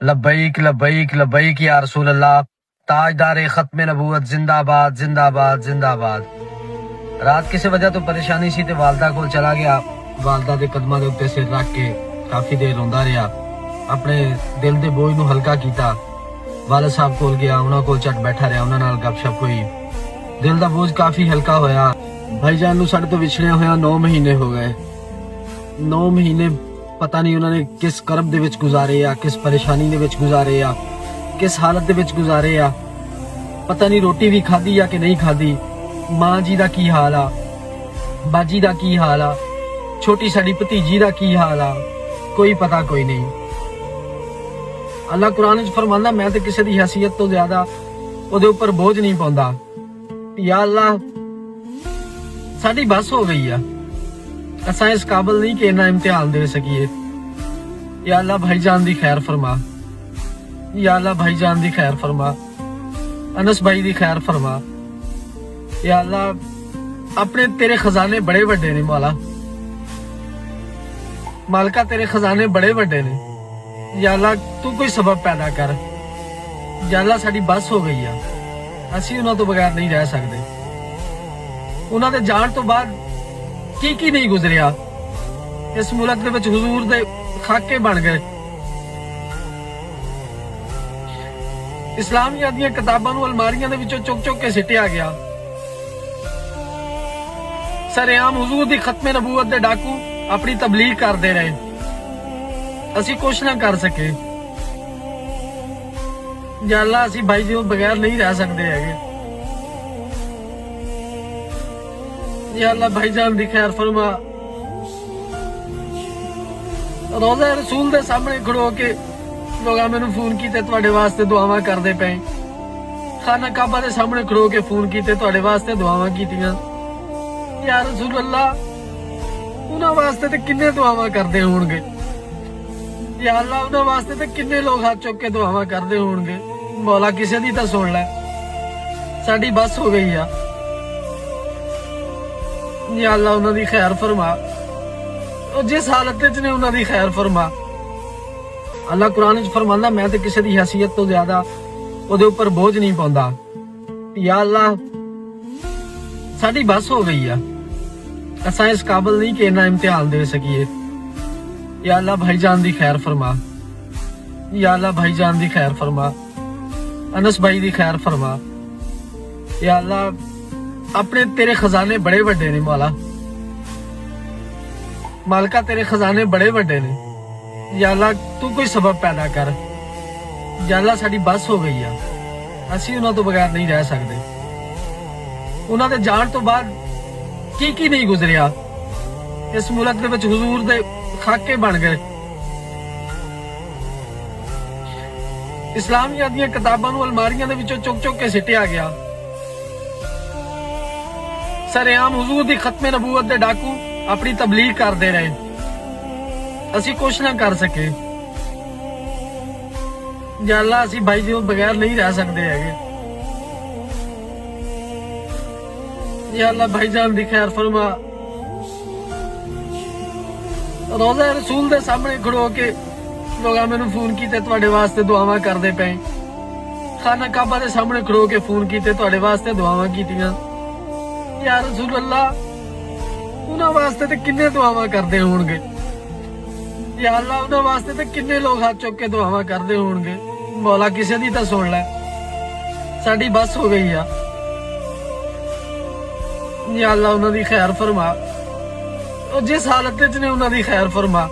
लब्बैक लब्बैक लब्बैक या रसूल अल्लाह। ताजदार खत्म नबूवत जिंदाबाद जिंदाबाद जिंदाबाद। रात किसी वजह तो परेशानी सी ते वालदा कोल चला गया। वालदा दे कदमां दे उत्ते सिर रख के काफी देर रोंदा रहा। अपने दिल दे बोझ नूं हल्का कीता। वालिद साहब कोल गया, उन्हां कोल झट बैठा रहा, उन्हां नाल गपशप हुई। दिल दा बोझ काफी हल्का होया। भाईजान नूं साडे तो विछड़िया होया 9 महीने हो गए। 9 महीने पता नहीं उन्होंने किस करब दे विच गुजारे आ, किस परेशानी दे विच गुजारे आ, किस हालत दे विच गुजारे आ। पता नहीं रोटी भी खाधी या कि नहीं खाधी। मां जी दा की हाल आ, बाजी दा की हाल आ, छोटी साडी भतीजी दा की हाल आ, कोई पता कोई नहीं। अल्लाह कुरान च फरमांदा, मैं ते किसी दी हैसियत तो ज्यादा ओदे उपर बोझ नहीं पाउंदा। या अल्लाह साडी बस हो गई आ, असा इस काबिल नहीं कि इन्ना इम्तिहान दे सकिए। या अल्लाह भाईजान दी खैर फरमा, या अल्लाह भाईजान दी खैर फरमा, अनस भाई दी खैर फरमा। या अल्लाह अपने तेरे खजाने बड़े वड्डे ने मौला, मालका तेरे खजाने बड़े वड्डे ने। या अल्लाह तू कोई सबब पैदा कर। या अल्लाह साडी बस हो गई आ, असी उन्हां तो बगैर नहीं रह सकते। उन्हां दे जान तो बाद की नहीं गुजरिया। इस मुल्क दे विच हुजूर दे खाके बन गए। इस्लामिया दी किताबां नूं अलमारियां दे विचों चुक चुक के सिटिया गया। सरेआम हुजूर दी खत्मे नबूवत दे डाकू अपनी तबलीग करते रहे, असी कुछ ना कर सके। या अल्लाह असी भाई जी बगैर नहीं रह सकते है। या अल्लाह भाईजान दी खैर फरमा। रोज़ा रसूल दे सामने खड़ो के लोग मैनू फोन किए तुहाडे वास्ते दुआवां करदे पे। खाना काबा दे सामने खड़ो के फोन किए तुहाडे वास्ते दुआवां कीतियां। या रसूल अल्लाह उन्हां वास्ते ते किन्ने दुआवां करदे होणगे। या अल्लाह उन्हां वास्ते ते किन्ने लोग हाथ चुक के दुआवां करदे होणगे। मौला किसे दी तां सुन लै, साडी बस हो गई आ। या अल्लाह उन्हां दी खैर फरमा, जिस हालत च ने उन्हां दी खैर फरमा। अल्लाह कुरान च फरमांदा, मैं ते किसी दी हैसियत तो ज्यादा ओदे उपर बोझ नहीं पाउंदा। या अल्लाह साडी बस हो गई आ, असा इस काबिल नहीं कि इन्ना इम्तिहान दे सकिए। या अल्लाह भाईजान दी खैर फरमा, या अल्लाह भाईजान दी खैर फरमा, अनस भाई दी खैर फरमा। या अल्लाह अपने तेरे खजाने बड़े वड्डे ने मौला, मालका तेरे खजाने बड़े वड्डे ने। या अल्लाह तू कोई सबब पैदा कर। या अल्लाह साडी बस हो गई आ, असी उन्हां तो बगैर नहीं रह सकते। उन्हां दे जान तो बाद की नहीं गुजरिया। इस मुल्क दे विच हुजूर दे खाके बन गए। इस्लामिया दी किताबां नूं अलमारियां दे विचों चुक चुक के सिटिया गया। सरेआम हुजूर दी खत्मे नबूवत दे डाकू अपनी तबलीग करते रहे, असी कुछ ना कर सके। या अल्लाह असी भाई जी बगैर नहीं रह सकते है। या अल्लाह भाईजान दी खैर फरमा। रोज़ा रसूल दे सामने खड़ो के लोग मैनू फोन किए तुहाडे वास्ते दुआवां करदे पे। खाना काबा दे सामने खड़ो के फोन किए तुहाडे वास्ते दुआवां कीतियां। या रसूल अल्लाह उन्हां वास्ते ते किन्ने दुआवां करदे होणगे। या अल्लाह उन्हां वास्ते ते किन्ने लोग हाथ चुक के दुआवां करदे होणगे। मौला किसे दी तां सुन लै, साडी बस हो गई आ। या अल्लाह उन्हां दी खैर फरमा, जिस हालत च ने उन्हां दी खैर फरमा।